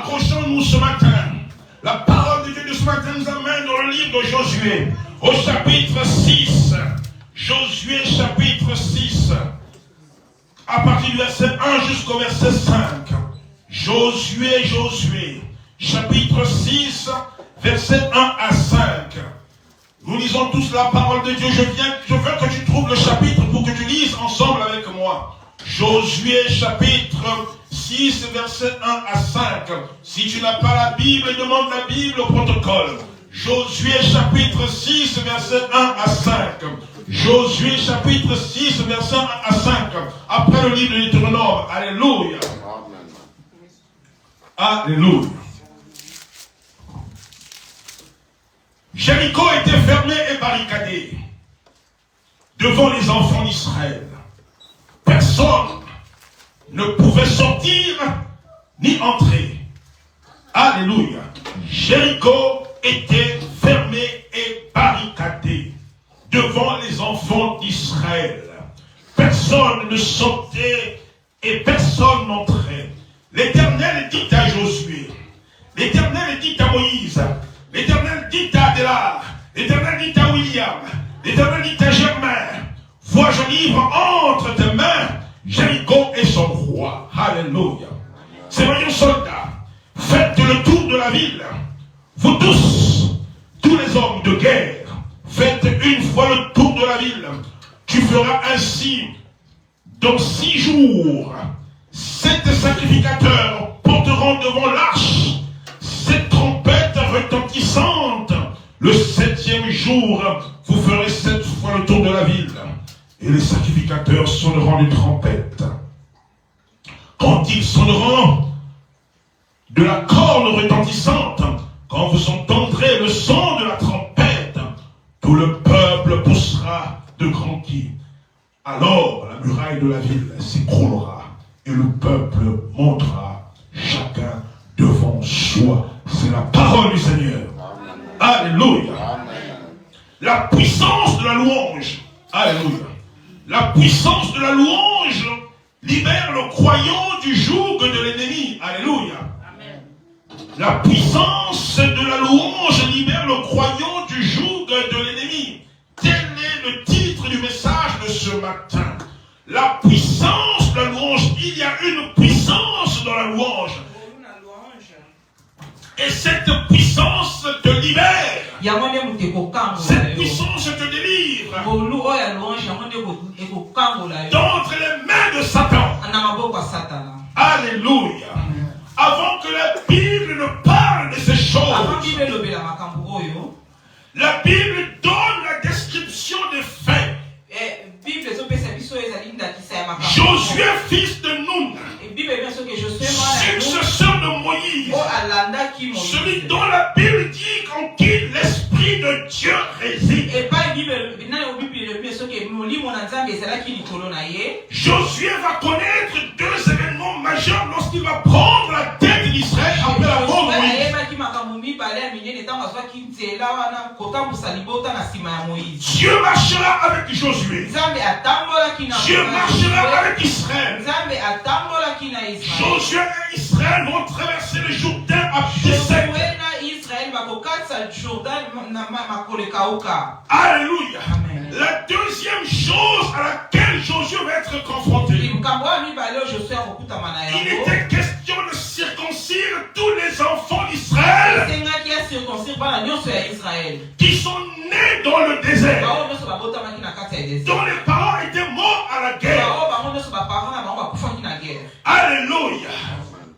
Accrochons-nous ce matin. La parole de Dieu de ce matin nous amène dans le livre de Josué, au chapitre 6. Josué, chapitre 6. À partir du verset 1 jusqu'au verset 5. Josué, chapitre 6, verset 1 à 5. Nous lisons tous la parole de Dieu. Je veux que tu trouves le chapitre pour que tu lises ensemble avec moi. Josué, chapitre 6, verset 1 à 5. Si tu n'as pas la Bible, demande la Bible au protocole. Josué, chapitre 6, verset 1 à 5. Josué, chapitre 6, verset 1 à 5. Après le livre de Deutéronome. Alléluia. Alléluia. Jéricho était fermé et barricadé devant les enfants d'Israël. Personne ne pouvait sortir ni entrer. Alléluia. Jéricho était fermé et barricadé devant les enfants d'Israël. Personne ne sortait et personne n'entrait. L'Éternel dit à Josué, l'Éternel dit à Moïse, l'Éternel dit à Adélar, l'Éternel dit à William, l'Éternel dit à Germain, vois, je livre entre tes mains Jéricho et son roi. Alléluia. Ces voyons soldats, faites le tour de la ville. Vous tous les hommes de guerre, faites une fois le tour de la ville. Tu feras ainsi dans 6 jours. 7 sacrificateurs porteront devant l'arche 7 trompettes retentissantes. Le 7e jour, vous ferez 7 fois le tour de la ville. Et les sacrificateurs sonneront des trompettes. Quand ils sonneront de la corne retentissante, quand vous entendrez le son de la trompette, tout le peuple poussera de grands cris. Alors la muraille de la ville s'écroulera et le peuple montera chacun devant soi. C'est la parole du Seigneur. Alléluia. La puissance de la louange. Alléluia. La puissance de la louange libère le croyant du joug de l'ennemi. Alléluia. La puissance de la louange libère le croyant du joug de l'ennemi. Tel est le titre du message de ce matin. La puissance de la louange. Il y a une puissance dans la louange. Et cette puissance te libère. Cette puissance te délivre d'entre les mains de Satan. Alléluia. Avant que la Bible ne parle de ces choses, la Bible donne la description des faits. Josué, fils de Nun, successeur de Moïse, celui dont la Bible dit qu'en qui l'Esprit de Dieu réside. Josué va connaître 2 événements majeurs lorsqu'il va prendre la tête d'Israël après la mort de Moïse. Dieu marchera avec Josué. Dieu marchera avec Israël. Josué et Israël vont traverser le Jourdain à pied sec. Alléluia. La deuxième chose à laquelle Josué va être confronté, il était question de circoncire tous les enfants d'Israël qui sont nés dans le désert, dont les parents étaient morts à la guerre. Alléluia.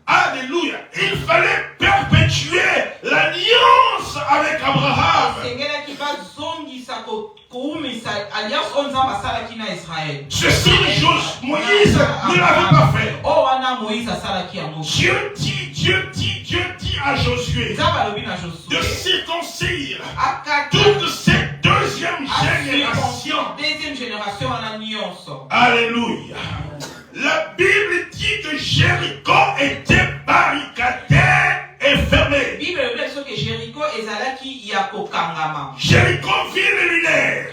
Alléluia. Il fallait perpétuer l'alliance avec Abraham. Ceci, Moïse ne l'avait pas fait. Dieu dit à Josué de circoncire toute cette deuxième génération. Alléluia. La Bible dit que Jéricho était barricadé et fermé. Jéricho, ville lunaire.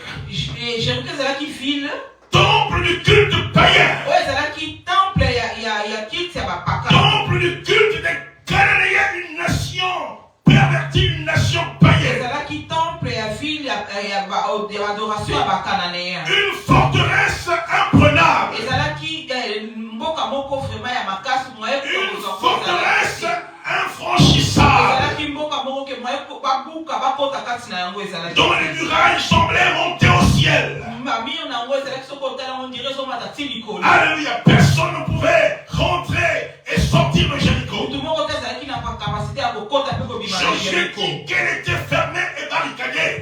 Temple du culte païen. Temple du culte des Cananéens Une forteresse imprenable. Une forteresse infranchissable. Dont les murailles semblaient monter au ciel. Alléluia. Personne ne pouvait rentrer et sortir de Jéricho. Josué dit qu'elle était fermée et barricadée.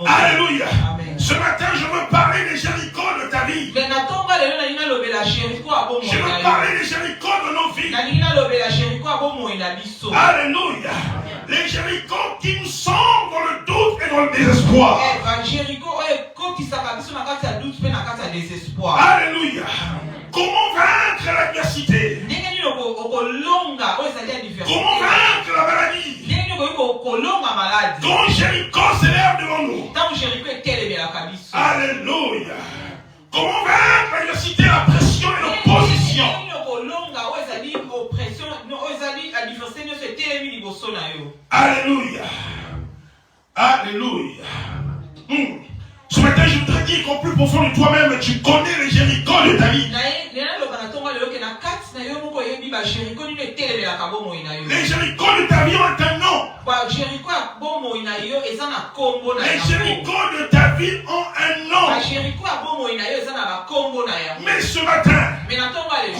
Alléluia. Ce matin, je veux parler des Jéricho de ta vie. Je veux parler des Jéricho de nos vies. Alléluia. Les Jéricho qui nous sont dans le doute et dans le désespoir. Alléluia. Comment vaincre l'adversité? Comment vaincre la maladie? Quand Jéricho s'élève devant nous. Alléluia. Comment vaincre l'adversité, la pression et l'opposition? Alléluia. Alléluia. Ce matin, je voudrais dire qu'au plus profond de toi-même, tu connais les Jéricho de ta vie. Les Jéricho de ta vie ont un nom. Les Jéricho de ta vie ont un nom. Mais ce matin,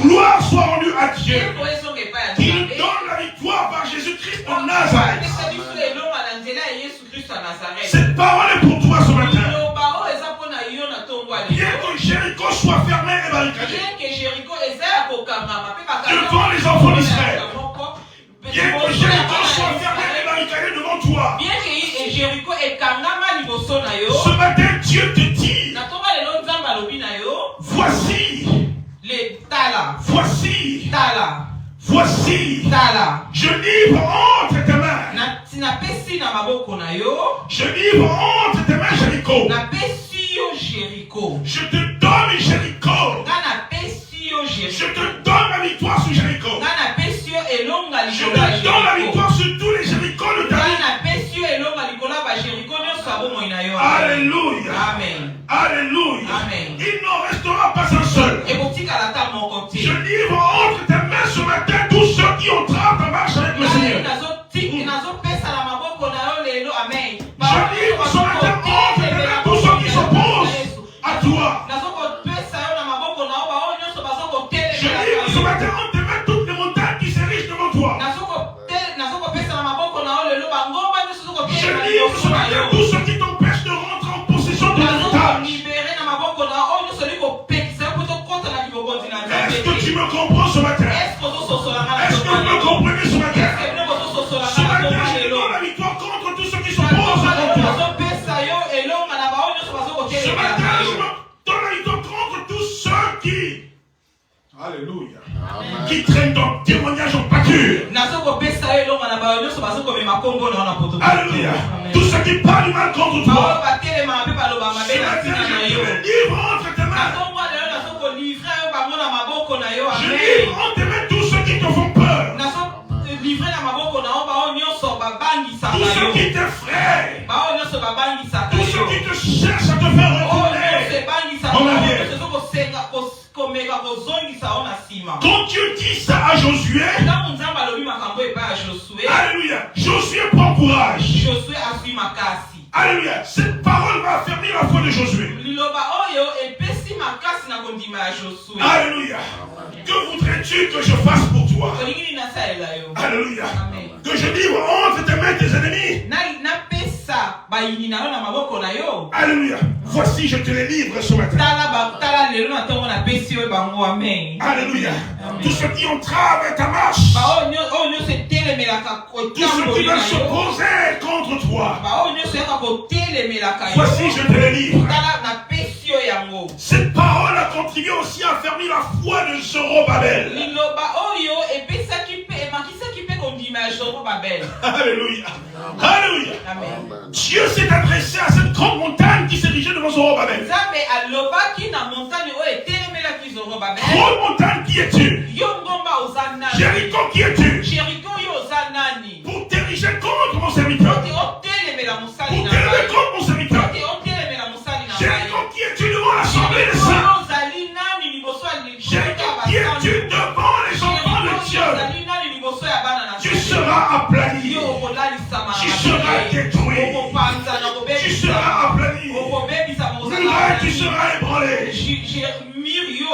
gloire soit rendue à Dieu, qui nous donne la victoire par Jésus-Christ en Nazareth. Cette parole est pour toi ce matin. Bien que Jéricho soit fermé et barricadé devant les enfants d'Israël, bien que Jéricho soit fermé et barricadé devant toi, ce matin Dieu te dit, voici, je livre entre tes mains. Je livre entre tes mains Jéricho. Je te donne Jéricho. Je te donne la victoire sur Jéricho. Je te donne la victoire sur tous les Jéricho de ta vie. Alléluia. Alléluia. Il n'en restera pas un seul. Je livre entre tes mains ce matin tous ceux qui ont trappé ta marche avec le Seigneur. Je livre ce matin entre tes mains tous ceux qui s'opposent à toi. Je livre ce matin entre tes mains toutes les montagnes qui s'érigent devant toi. Je livre ce matin tous ceux qui t'empêchent de rentrer en possession de l'héritage. Est-ce que tu me comprends ce matin? Est-ce que vous me comprenez ce matin? Ce matin, je donne la victoire contre tous ceux qui s'opposent à toi. Ce matin, je me donne la victoire contre tous ceux qui... Alléluia. Qui traînent dans témoignage en pâture. Alléluia. Tous ceux qui parlent du mal contre toi. Ce matin, je livre entre tes mains. Je livre entre tes mains tous ceux qui te font peur. Tous ceux qui t'effraient. Tous ceux qui te cherchent à te faire retourner en arrière. Quand Dieu dit ça à Josué, alléluia, Josué prend courage. Alléluia, cette parole va affermir la foi de Josué. Alléluia. Que voudrais-tu que je fasse pour toi? Alléluia. Que je livre entre tes mains tes ennemis. Alléluia. Voici, je te les livre ce matin. Alléluia. Tous ceux qui entravent ta marche, tous ceux qui veulent s'opposer contre toi, voici, je te les livre. Cette parole a contribué aussi à affermir la foi de Zorobabel. Alléluia. Alléluia. Dieu s'est adressé à cette grande montagne qui s'érigeait devant Zorobabel. Grande montagne, qui es-tu? Jéricho, qui es-tu?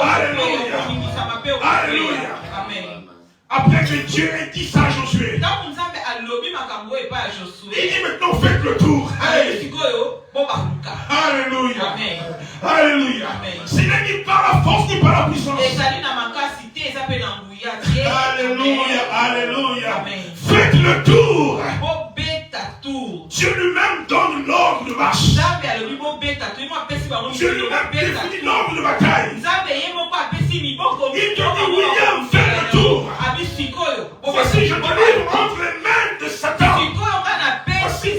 Alléluia. Alléluia. Après que Dieu ait dit ça à Josué, il dit maintenant faites le tour. Alléluia. Alléluia. Ce n'est ni par la force ni par la puissance. Alléluia. Alléluia. Faites le tour. Dieu lui-même donne l'ordre de marche. Dieu lui-même définit l'ordre de bataille. Il te dit William, fais le tour. Voici je te livre entre les mains de Satan.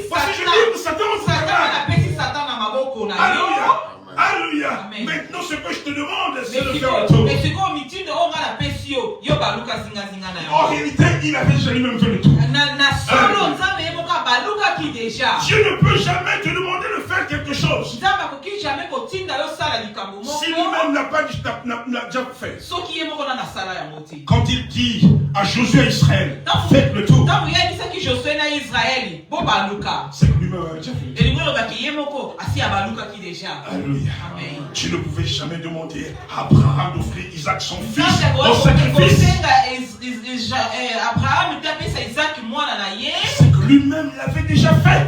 Voici je livre Satan entre tes mains. Alléluia. Alléluia. Maintenant ce que je te demande c'est de faire le tour. En réalité il avait déjà lui-même fait le tour. Dieu ne peut jamais te demander de faire quelque chose si lui-même n'a déjà fait. Quand il dit à Josué et Israël, faites le tour, c'est que lui-même avait déjà fait. Alléluia. Tu ne pouvais jamais demander à Abraham d'offrir Isaac son fils en sacrifice. C'est que lui-même l'avait déjà fait.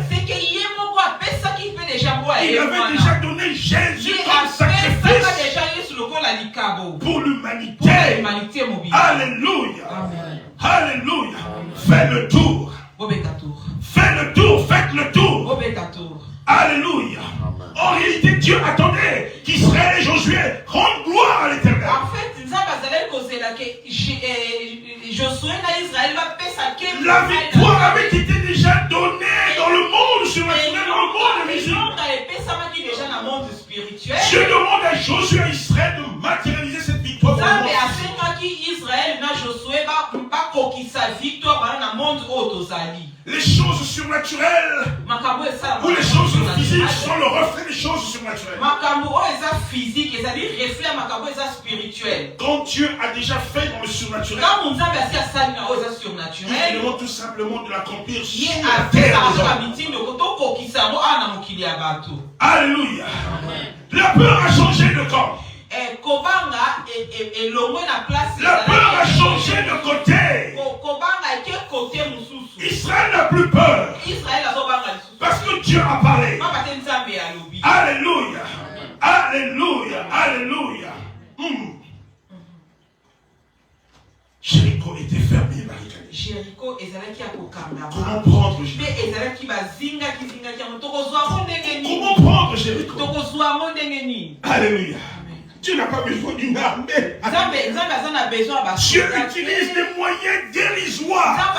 Il avait déjà donné Jésus comme sacrifice pour l'humanité. Alléluia. Alléluia. Fais le tour. Fais le tour. Faites le tour. Alléluia. En réalité, Dieu attendait qu'Israël et Josué rendent gloire à l'Éternel. En fait, la victoire avait été déjà donnée dans le monde surnaturel, dans le monde invisible. Dieu demande à Josué et Israël de matérialiser cette victoire dans le monde. Les choses surnaturelles ou les choses physiques sont le reflet des choses surnaturelles. Quand Dieu a déjà fait dans le surnaturel, il demande tout simplement de l'accomplir sur la terre des hommes. Alléluia. La peur a changé de camp. La peur a changé de côté. Israël n'a plus peur. Parce que Dieu a parlé. Alléluia. Alléluia. Alléluia. Jéricho était fermé, barricadé. Comment prendre Jéricho? Comment prendre Jéricho? Alléluia. Dieu n'a pas besoin d'une armée. Dieu utilise des moyens dérisoires.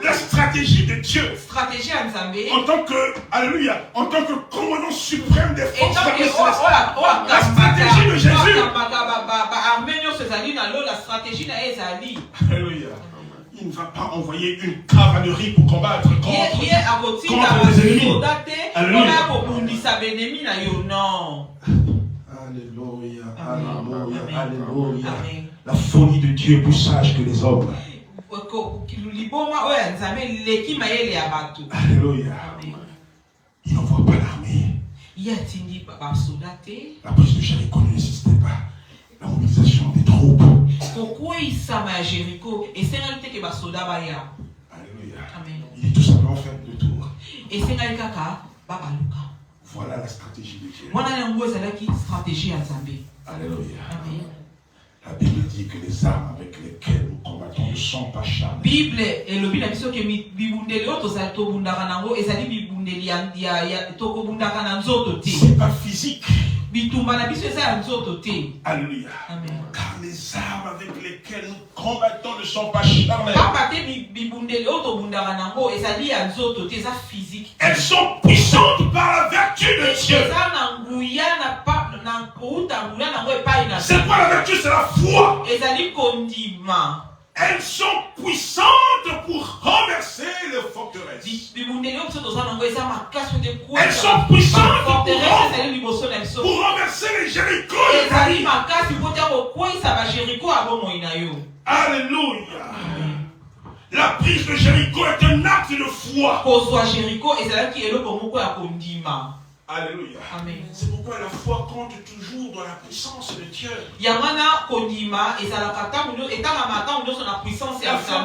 La stratégie de Dieu en tant que, alléluia, en tant que commandant suprême des forces armées célestes. La stratégie de Jésus. Alléluia. Il ne va pas envoyer une cavalerie pour combattre contre les ennemis. Alléluia. Alléluia. Alléluia. Alléluia. La folie de Dieu est plus sage que les hommes. Alléluia. Il n'envoie pas l'armée. La prise de Jéricho ne nécessitait pas la mobilisation des troupes. Alléluia. Il est tout simplement fait le tour. Voilà la stratégie de Dieu. Alléluia. La Bible dit que les armes avec lesquelles nous combattons ne sont pas charnelles. C'est pas physique. Alléluia. Car les armes avec lesquelles nous combattons ne sont pas charnelles. Elles sont puissantes par la vertu de Dieu. C'est quoi la vertu? C'est la foi. Elles sont puissantes pour renverser les forteresses. Elles sont puissantes pour renverser les Jéricho. Alléluia. La prise de Jéricho est un acte de foi. Alléluia. Amen. C'est pourquoi la foi compte toujours dans la puissance de Dieu. La foi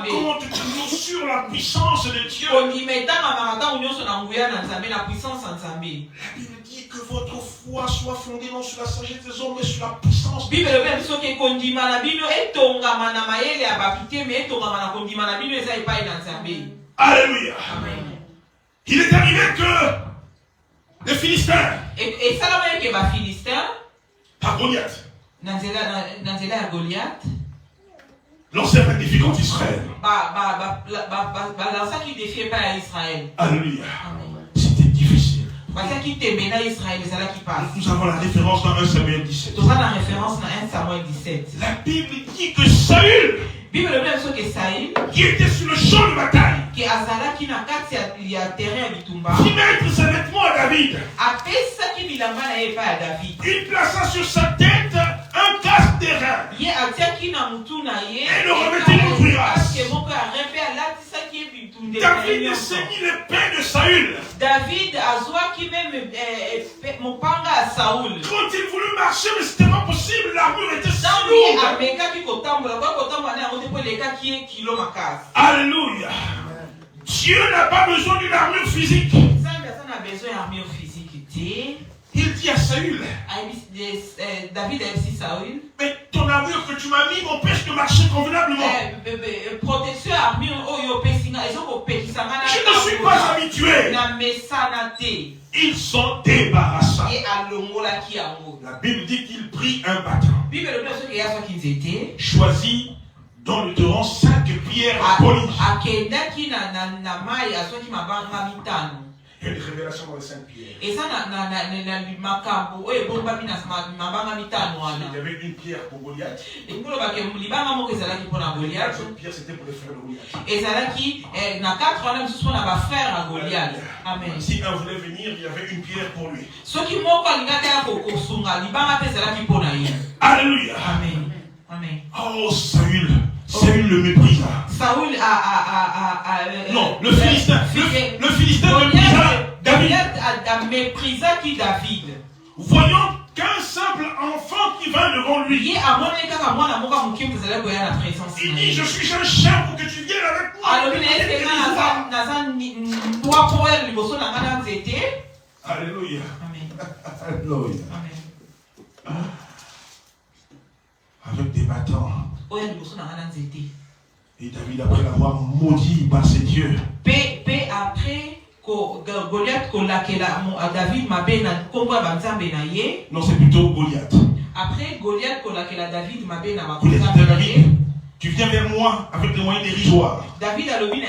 compte toujours sur la puissance de Dieu. La puissance La Bible dit que votre foi soit fondée non sur la sagesse des hommes, mais sur la puissance de Dieu. Alléluia. Amen. Il est arrivé que les Philistins, et ça la que les Philistins, par Goliath, Goliath, lancèrent un défi contre Israël. Qui défiait pas Israël. Alléluia. Amen. C'était difficile. Nous avons la référence dans 1 Samuel 17. La Bible dit que Saül, qui était sur le champ de bataille, fit mettre ses vêtements à David. Il plaça sur sa tête un casque d'airain et le revêtit de cuirasse. David saignit l'épée de Saül. Quand il voulut marcher, mais c'était pas possible, l'armure était si lourde. Alléluia. Dieu n'a pas besoin d'une armure physique. Il dit à Saül, David a dit Saül, mais ton armure que tu m'as mis m'empêche de marcher convenablement. Protection armure, je ne suis pas habitué. Ils sont débarrassés. La Bible dit qu'il prit un bâton, choisi dans le torrent 5 pierres polies. Il y a une révélation dans les 5 pierres. Il y avait une pierre pour Goliath. La seule pierre, c'était pour les frères de Goliath. Amen. Si un voulait venir, il y avait une pierre pour lui. Alléluia. Amen. Amen. Oh, Saül le méprisa. Saül non, le Philistin. Le Philistin méprisa David. David. Voyons qu'un simple enfant qui va devant lui. Il dit, je suis un chien pour que tu viennes avec moi. Alléluia. Alléluia. Avec des bâtons. Et David, après l'avoir maudit par ses dieux, non, c'est plutôt Goliath. Après Goliath, David, tu viens vers moi avec des moyens dérisoires. David a lobby.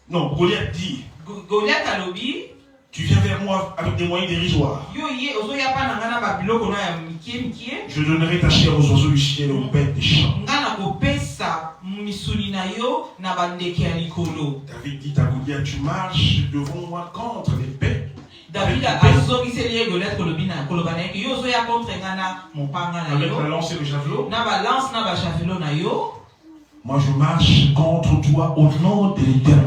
Non, Goliath dit. Goliath a lobby. Tu viens vers moi avec des moyens dérisoires. Je donnerai ta chair aux oiseaux du ciel et aux bêtes des champs. David dit à Goliath, tu marches devant moi contre les bêtes. David a avec la lance et le javelot. Moi je marche contre toi au nom de l'Éternel.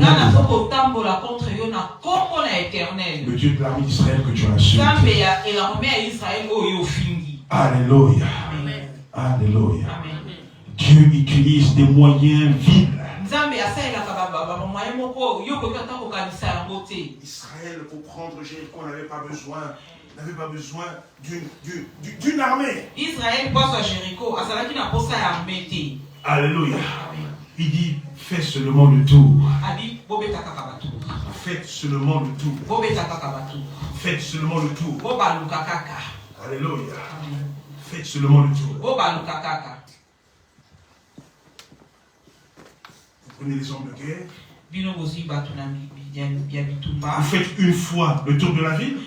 Le Dieu de l'armée d'Israël que tu as su. Alléluia. Alléluia. Dieu utilise des moyens vils. Israël, pour prendre Jéricho, n'avait pas besoin d'une armée. Israël passe à Jéricho, Alléluia. Il dit, fais seulement le tour. Faites seulement le tour. Faites seulement le tour. Alléluia. Faites seulement le tour. Vous prenez les hommes de guerre. Vous faites une fois le tour de la ville.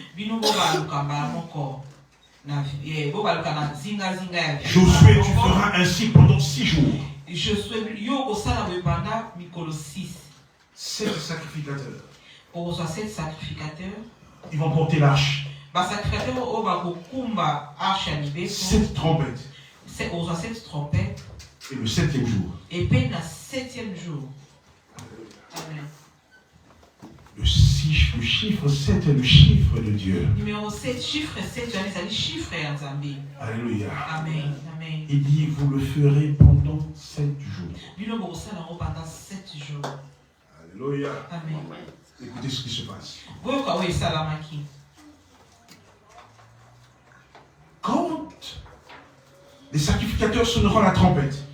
Josué, tu feras ainsi pendant 6 jours. 7 sacrificateurs. Ils vont porter l'arche. 7 trompettes. Et le 7e jour. Et puis le 7e jour. Amen. Le chiffre 7 est le chiffre de Dieu. Numéro 7, chiffre 7, c'est le chiffre de Nzambe. Alléluia. Amen. Amen. Il dit, vous le ferez pendant 7 jours. Pendant 7 jours. Alléluia. Amen. Écoutez ce qui se passe. Quand les sacrificateurs sonneront la trompette,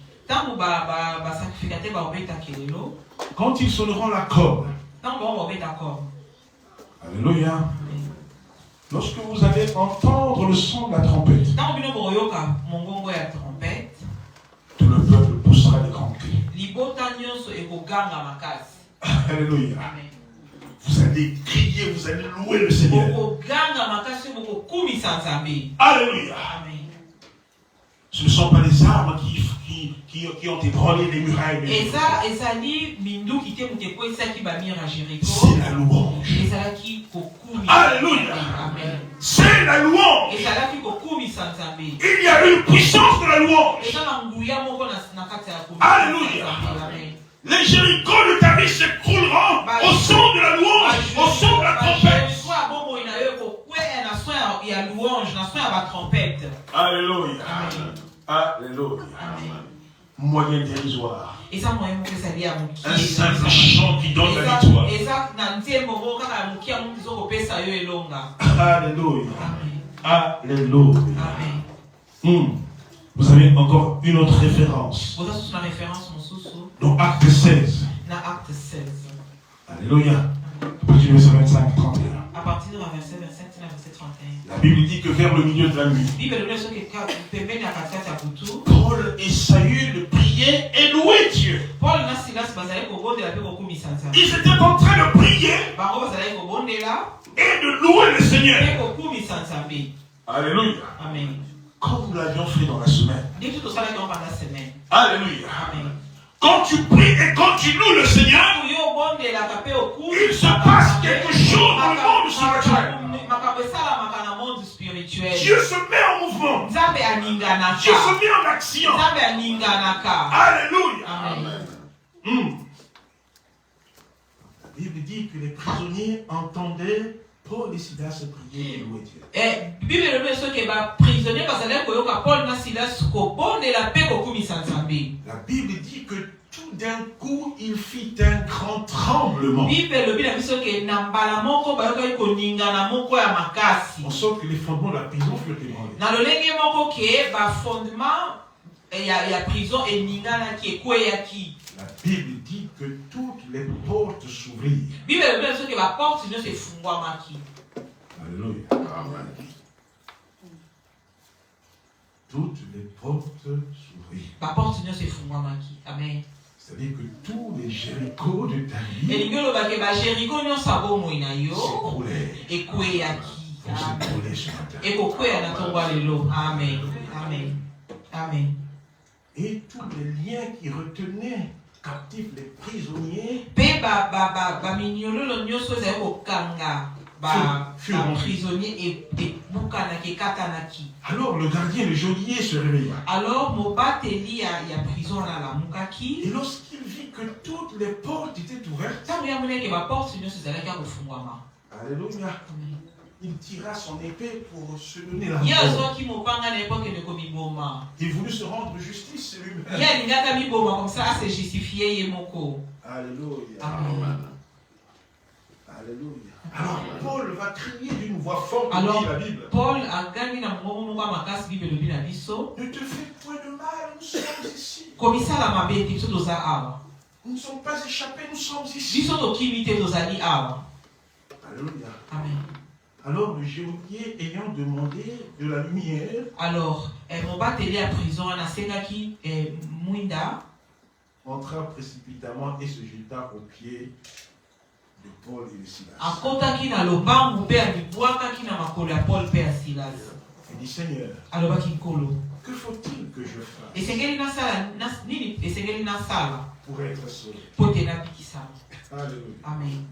quand ils sonneront la corde, alléluia. Lorsque vous allez entendre le son de la trompette, tout le peuple poussera des grands cris. Alléluia. Vous allez crier, vous allez louer le Seigneur. Alléluia. Ce ne sont pas les armes qui ont ébranlé les murailles. C'est la louange. Alléluia. C'est la louange. Il y a une puissance de la louange. Alléluia. Les Jéricho de ta vie s'écrouleront au son de la louange, au son de la trompette. Alléluia. Alléluia. Moyen dérisoire. Un simple chant qui donne la victoire. Alléluia. Alléluia. Vous avez encore une autre référence. Dans Acte 16. Alléluia. À partir du verset 25, 31. À partir du verset 27, verset 31. La Bible dit que vers le milieu de la nuit, Paul et Saül priaient et louaient Dieu. Ils étaient en train de prier et de louer le Seigneur. Alléluia. Amen. Comme nous l'avions fait dans la semaine. Alléluia. Amen. Quand tu pries et quand tu loues le Seigneur, il se passe quelque chose dans le monde spirituel. Dieu se met en mouvement. Dieu se met en action. Alléluia. Amen. La Bible dit que les prisonniers entendaient Paul et Silas prier et louer Dieu. La Bible dit que tout d'un coup, il fit un grand tremblement. On sent que les fondements de la prison furent ébranlés. La Bible dit que toutes les portes s'ouvrirent. Alléluia. Amen. Toutes les portes s'ouvrirent. Amen. C'est-à-dire que tous les Jéricho de ta vie s'écroulaient. Amen. Amen. Amen. Et tous les liens qui retenaient captifs les prisonniers alors le gardien, le geôlier se réveilla. Et lorsqu'il vit que toutes les portes étaient ouvertes, alléluia, il tira son épée pour se donner la mort. Il voulut se rendre justice lui-même. Alléluia. Amen. Alléluia. Alors Paul va crier d'une voix forte. Alors la Bible. Paul a gagné la mort. Ne te fais point de mal, nous sommes ici. Nous ne sommes pas échappés, nous sommes ici. Alléluia. Amen. Alors le geôlier ayant demandé de la lumière, alors mon batelier à prison a sengaki Mwinda entra précipitamment et se jeta aux pieds de Paul et de Silas. Akotaki na lobangu pe alibwakaki na makolo ya Paul pe ya Silas. Il dit Seigneur, alobaki nkolo, que faut-il que je fasse esengeli nasala nini esengeli nasala pour être sauvé? Pote na bikisa. Alléluia. Amen.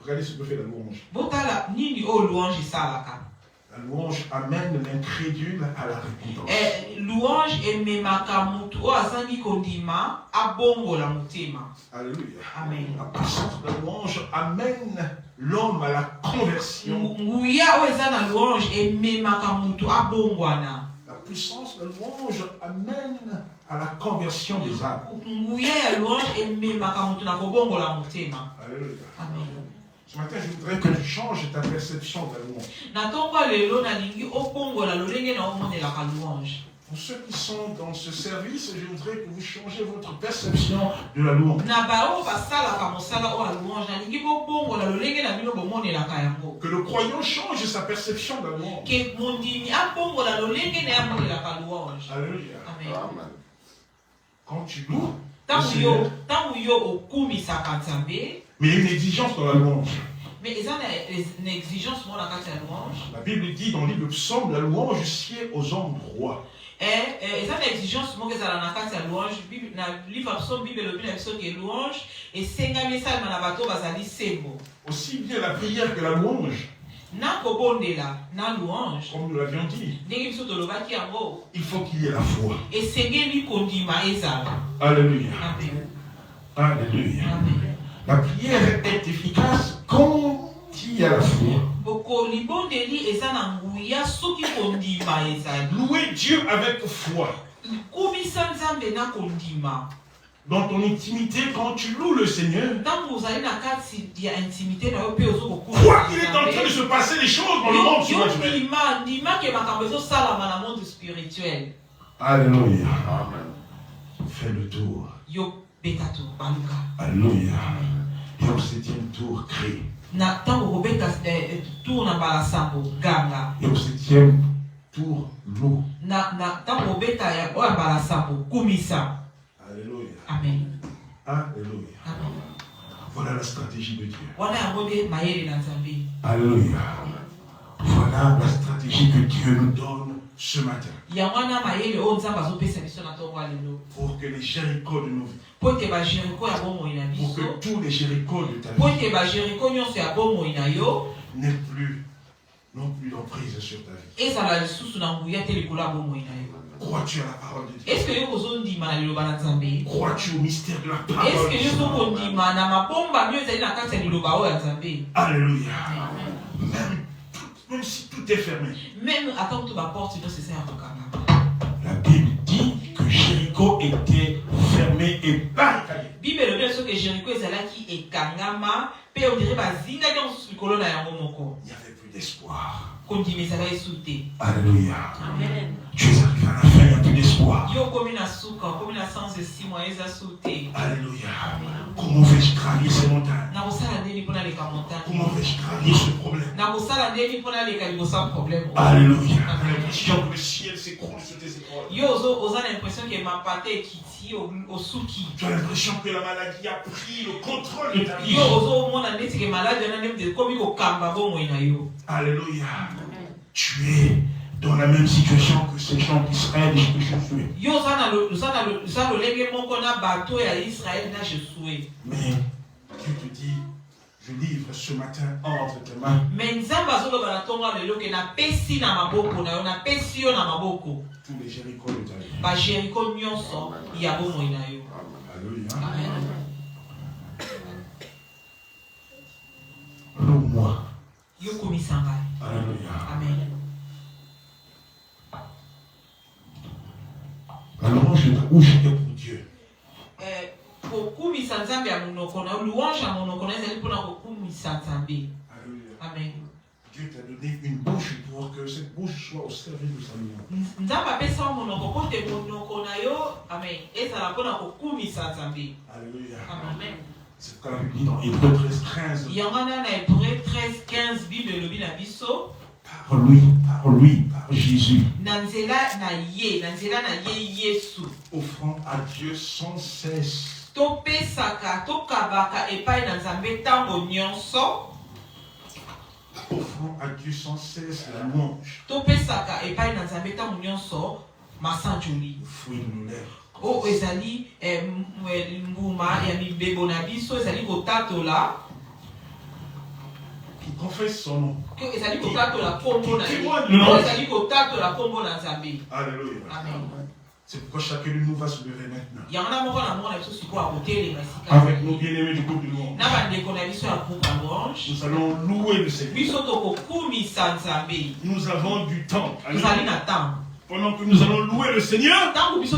Regardez ce que fait la louange. Botala nini o louange salaka. La louange amène l'incrédule à la récompense. Louange ememaka mutu o azangi kondima abongola motema. Alléluia. Amen. La puissance de la louange amène l'homme à la conversion. Nguya o ezana louange ememaka mutu abongwana. La puissance de la louange amène à la conversion des âmes. Nguya ya louange ememaka mutu na kobongola motema. Alléluia. Amen. Ce matin, je voudrais que tu changes ta perception de la louange. Pour ceux qui sont dans ce service, je voudrais que vous changez votre perception de la louange. Que le croyant change sa perception de la louange. Alléluia. Amen. Quand tu loues, mais il y a une exigence dans la louange. Mais il y a une exigence dans la louange. La Bible dit dans le livre de Psaume, la louange sied aux hommes droits. Il y a une exigence dans la louange. Dans le livre de Psaume, Bible dit que louange et sengami sa manabato bazali sembo. Aussi bien la prière que la louange. Na kobondela, na louange. Comme nous l'avions dit. Il faut qu'il y ait la foi. Et sengeli kondima ezala. Alléluia. Amen. Alléluia. Amen. La prière est efficace quand il y a la foi. Louer Dieu avec foi. Dans ton intimité, quand tu loues le Seigneur, crois qu'il est en train de se passer des choses dans le monde spirituel. Alléluia. Amen. Fais le tour. Alléluia. Et au 7e tour, crie. Et au 7e tour, loue. Alléluia. Amen. Alléluia. Amen. Voilà la stratégie de Dieu. Alléluia. Voilà la stratégie que Dieu nous donne ce matin. Pour que les Jéricho de nos vies, pour que tous les Jéricho de ta vie n'aient plus d'emprise sur ta vie. Crois-tu à la parole de Dieu? Crois-tu au mystère de la parole de Dieu? Alléluia. Même si tout est fermé. La Bible dit que Jéricho était fermé et barricadé. Il n'y avait plus d'espoir. Alléluia. Amen. Tu es arrivé à la fin, il n'y a plus d'espoir. Alléluia. Comment vais-je gravir ces montagnes? Comment vais-je gravir ce problème? Alléluia. Tu as l'impression que le ciel s'écroule sur tes épaules. Tu as l'impression que la maladie a pris le contrôle de ta vie. Alléluia. Tu es dans la même situation que ces gens d'Israël et que Josué. Mais Dieu te dit, je livre ce matin entre tes mains tous les Jéricho de ta vie. Alléluia. Loue-moi. Alléluia. Amen. La louange est pour Dieu. Alléluia. Amen. Dieu t'a donné une bouche pour que cette bouche soit au service de sa louange. Alléluia. Amen. C'est ce que la Bible dit dans Hébreux 13:15. Par lui, par Jésus. Offrant à Dieu sans cesse. Offrant à Dieu sans cesse la louange. Fruit de nos lèvres. Ezali mbuma ya mibebo na biso ezali kotatola qui confesse son nom. Que ezali kotatola kombo na ye. témoigne le nom. Ezali kotatola kombo na Nzambe. Alléluia. Amen. C'est pourquoi chacun de nous va se lever maintenant. Yangana moko na moko na biso sikoyo akotelema esika. Avec nos bien-aimés du groupe du monde. Na bandeko na biso ya groupe ya louange. Nous allons louer le Seigneur. Biso tokokumisa Nzambe. Nous avons du temps. Tozali na temps. Pendant que nous allons louer le Seigneur, Tango biso